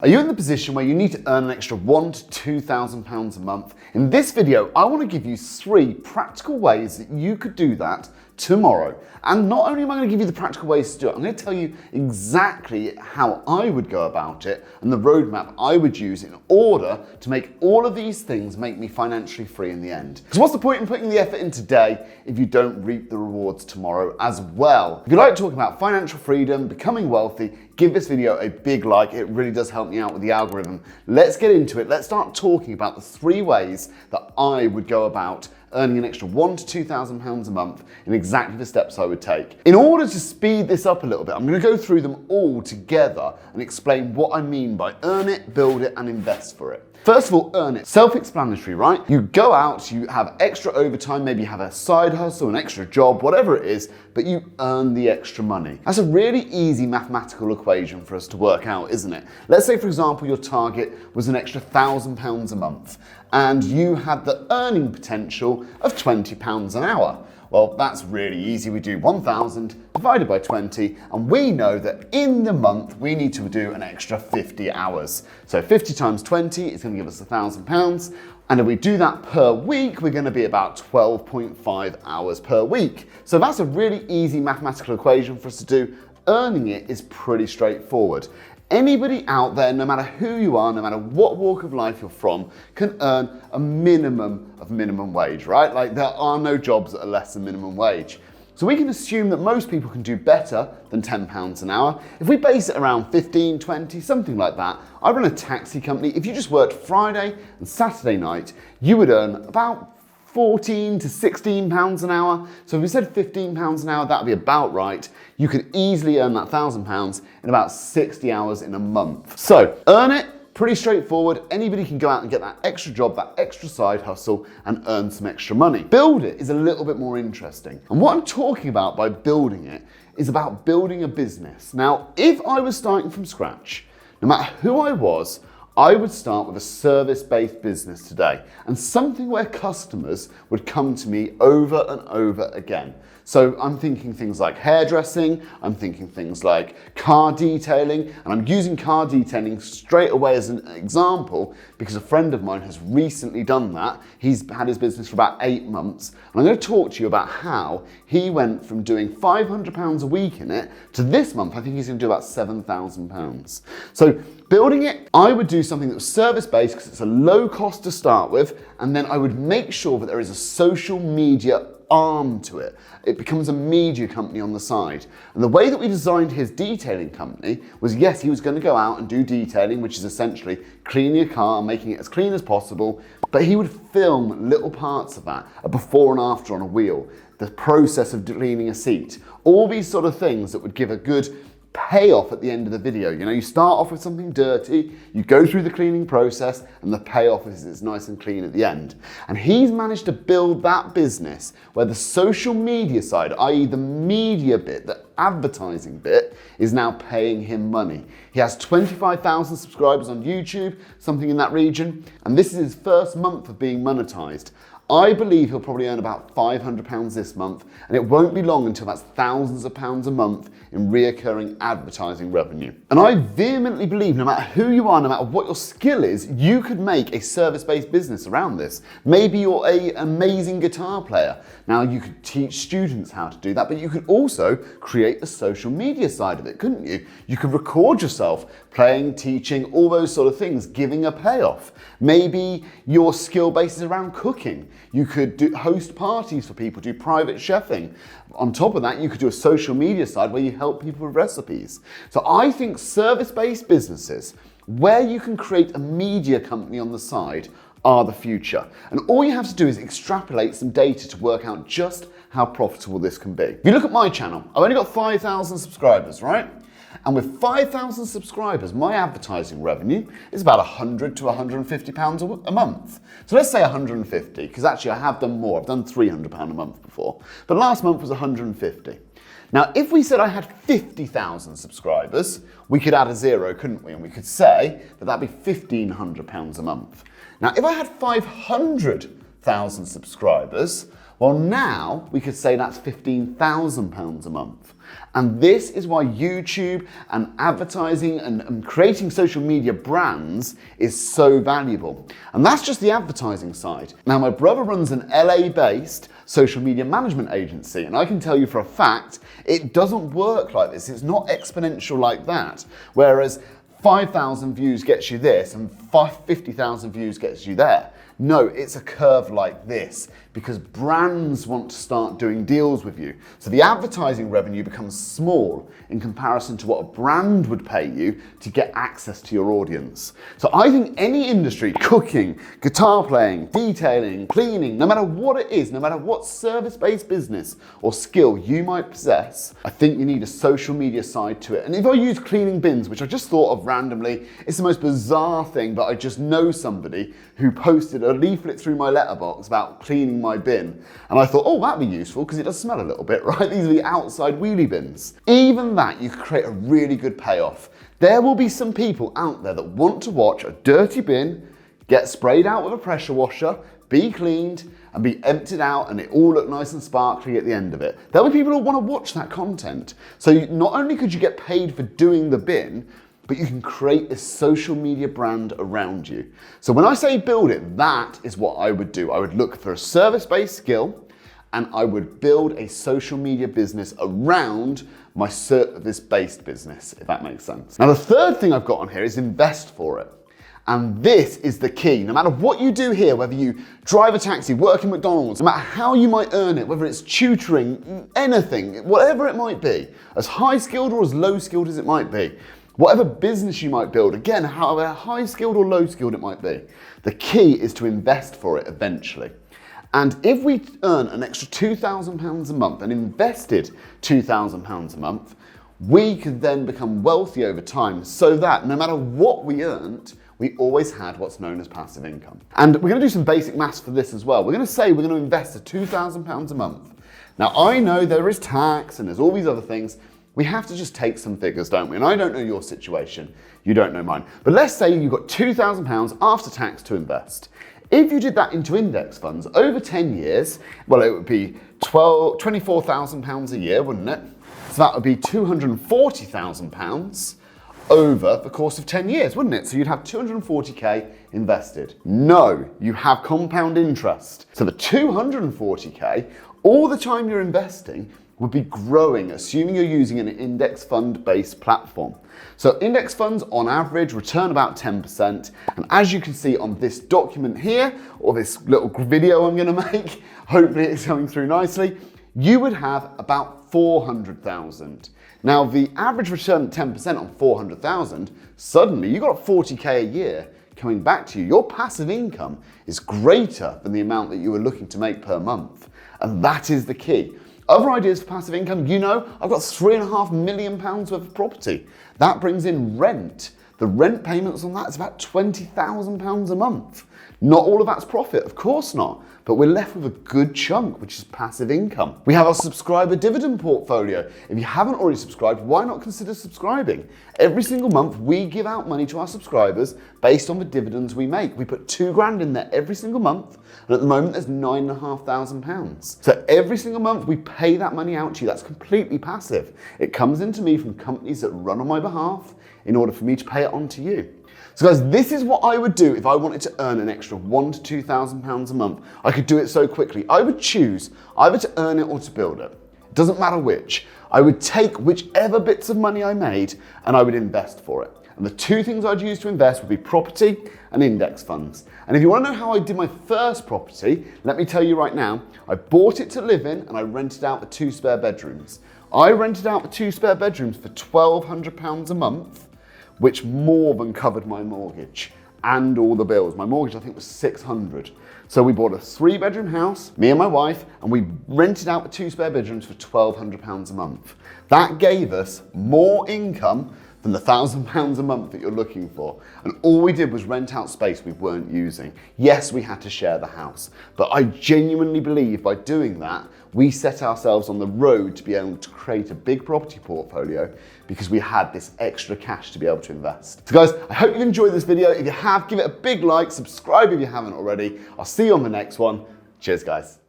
Are you in the position where you need to earn an extra £1,000 to £2,000 a month? In this video, I want to give you 3 practical ways that you could do that tomorrow. And not only am I going to give you the practical ways to do it, I'm going to tell you exactly how I would go about it and the roadmap I would use in order to make all of these things make me financially free in the end. Because what's the point in putting the effort in today if you don't reap the rewards tomorrow as well? If you like talking about financial freedom, becoming wealthy, give this video a big like. It really does help me out with the algorithm. Let's get into it. Let's start talking about the 3 ways that I would go about earning an extra £1,000 to £2,000 a month in exactly the steps I would take. In order to speed this up a little bit, I'm going to go through them all together and explain what I mean by earn it, build it, and invest for it. First of all, earn it. Self-explanatory, right? You go out, you have extra overtime, maybe you have a side hustle, an extra job, whatever it is, but you earn the extra money. That's a really easy mathematical equation for us to work out, isn't it? Let's say, for example, your target was an extra £1,000 a month, and you had the earning potential of £20 an hour. Well, that's really easy. We do 1,000 divided by 20, and we know that in the month we need to do an extra 50 hours. So 50 times 20 is going to give us £1,000. And if we do that per week, we're going to be about 12.5 hours per week. So that's a really easy mathematical equation for us to do. Earning it is pretty straightforward. Anybody out there, no matter who you are, no matter what walk of life you're from, can earn a minimum of minimum wage, right? Like, there are no jobs that are less than minimum wage. So we can assume that most people can do better than £10 an hour. If we base it around 15, 20, something like that. I run a taxi company. If you just worked Friday and Saturday night, you would earn about £14 to £16 an hour. So if we said £15 an hour, that'd be about right. You could easily earn that £1,000 in about 60 hours in a month. So earn it, pretty straightforward. Anybody can go out and get that extra job, that extra side hustle, and earn some extra money. Build it is a little bit more interesting. And what I'm talking about by building it is about building a business. Now, if I was starting from scratch, no matter who I was, I would start with a service-based business today, and something where customers would come to me over and over again. So I'm thinking things like hairdressing, I'm thinking things like car detailing, and I'm using car detailing straight away as an example because a friend of mine has recently done that. He's had his business for about 8 months, and I'm going to talk to you about how he went from doing £500 a week in it to this month, I think he's going to do about £7,000. So building it, I would do something that was service-based because it's a low cost to start with, and then I would make sure that there is a social media arm to it. It becomes a media company on the side. And the way that we designed his detailing company was, yes, he was going to go out and do detailing, which is essentially cleaning a car and making it as clean as possible, but he would film little parts of that, a before and after on a wheel, the process of cleaning a seat, all these sort of things that would give a good payoff at the end of the video. You know, you start off with something dirty, you go through the cleaning process, and the payoff is it's nice and clean at the end. And he's managed to build that business where the social media side, i.e. the media bit, the advertising bit, is now paying him money. He has 25,000 subscribers on YouTube, something in that region, and this is his first month of being monetized. I believe he'll probably earn about £500 this month, and it won't be long until that's thousands of pounds a month in reoccurring advertising revenue. And I vehemently believe no matter who you are, no matter what your skill is, you could make a service-based business around this. Maybe you're an amazing guitar player. Now you could teach students how to do that, but you could also create the social media side of it, couldn't you? You could record yourself playing, teaching, all those sort of things, giving a payoff. Maybe your skill base is around cooking. You could host parties for people, do private chefing. On top of that, you could do a social media side where you help people with recipes. So I think service-based businesses, where you can create a media company on the side, are the future. And all you have to do is extrapolate some data to work out just how profitable this can be. If you look at my channel, I've only got 5,000 subscribers, right? And with 5,000 subscribers, my advertising revenue is about £100 to £150 a month. So let's say 150, because actually I have done more. I've done £300 a month before. But last month was 150. Now, if we said I had 50,000 subscribers, we could add a 0, couldn't we? And we could say that that'd be £1,500 a month. Now, if I had 500,000 subscribers, Well, now we could say that's £15,000 a month. And this is why YouTube and advertising and creating social media brands is so valuable. And that's just the advertising side. Now, my brother runs an LA-based social media management agency, and I can tell you for a fact, it doesn't work like this. It's not exponential like that. Whereas 5,000 views gets you this and 50,000 views gets you there. No, it's a curve like this because brands want to start doing deals with you. So the advertising revenue becomes small in comparison to what a brand would pay you to get access to your audience. So I think any industry, cooking, guitar playing, detailing, cleaning, no matter what it is, no matter what service-based business or skill you might possess, I think you need a social media side to it. And if I use cleaning bins, which I just thought of randomly, it's the most bizarre thing, but I just know somebody who posted a leaflet through my letterbox about cleaning my bin. And I thought, oh, that'd be useful because it does smell a little bit, right? These are the outside wheelie bins. Even that, you could create a really good payoff. There will be some people out there that want to watch a dirty bin get sprayed out with a pressure washer, be cleaned, and be emptied out, and it all look nice and sparkly at the end of it. There'll be people who want to watch that content. So not only could you get paid for doing the bin, but you can create a social media brand around you. So when I say build it, that is what I would do. I would look for a service-based skill, and I would build a social media business around my service-based business, if that makes sense. Now, the third thing I've got on here is invest for it. And this is the key. No matter what you do here, whether you drive a taxi, work in McDonald's, no matter how you might earn it, whether it's tutoring, anything, whatever it might be, as high-skilled or as low-skilled as it might be, whatever business you might build, again, however high-skilled or low-skilled it might be, the key is to invest for it eventually. And if we earn an extra £2,000 a month and invested £2,000 a month, we could then become wealthy over time so that no matter what we earned, we always had what's known as passive income. And we're going to do some basic maths for this as well. We're going to say we're going to invest £2,000 a month. Now, I know there is tax and there's all these other things. We have to just take some figures, don't we? And I don't know your situation. You don't know mine. But let's say you've got £2,000 after tax to invest. If you did that into index funds over 10 years, well, it would be £24,000 a year, wouldn't it? So that would be £240,000 over the course of 10 years, wouldn't it? So you'd have 240k invested. No, you have compound interest. So the 240k, all the time you're investing, would be growing, assuming you're using an index fund-based platform. So index funds, on average, return about 10. And as you can see on this document here, or this little video I'm gonna make, hopefully it's coming through nicely, you would have about 400,000. Now, the average return at 10% on 400,000, suddenly you got 40k a year coming back to you. Your passive income is greater than the amount that you were looking to make per month. And that is the key. Other ideas for passive income, you know, I've got £3.5 million worth of property. That brings in rent. The rent payments on that is about £20,000 a month. Not all of that's profit, of course not, but we're left with a good chunk, which is passive income. We have our subscriber dividend portfolio. If you haven't already subscribed, why not consider subscribing? Every single month, we give out money to our subscribers based on the dividends we make. We put £2,000 in there every single month, and at the moment, there's £9,500. So every single month, we pay that money out to you. That's completely passive. It comes into me from companies that run on my behalf in order for me to pay it on to you. So guys, this is what I would do if I wanted to earn an extra £1,000 to £2,000 a month. I could do it so quickly. I would choose either to earn it or to build it. It doesn't matter which. I would take whichever bits of money I made and I would invest for it. And the two things I'd use to invest would be property and index funds. And if you want to know how I did my first property, let me tell you right now, I bought it to live in and I rented out the 2 spare bedrooms. I rented out the 2 spare bedrooms for £1,200 a month, which more than covered my mortgage and all the bills. My mortgage, I think, was £600. So we bought a 3-bedroom house, me and my wife, and we rented out the 2 spare bedrooms for £1,200 a month. That gave us more income than the £1,000 a month that you're looking for. And all we did was rent out space we weren't using. Yes, we had to share the house, but I genuinely believe by doing that, we set ourselves on the road to be able to create a big property portfolio because we had this extra cash to be able to invest. So guys, I hope you enjoyed this video. If you have, give it a big like, subscribe if you haven't already. I'll see you on the next one. Cheers, guys.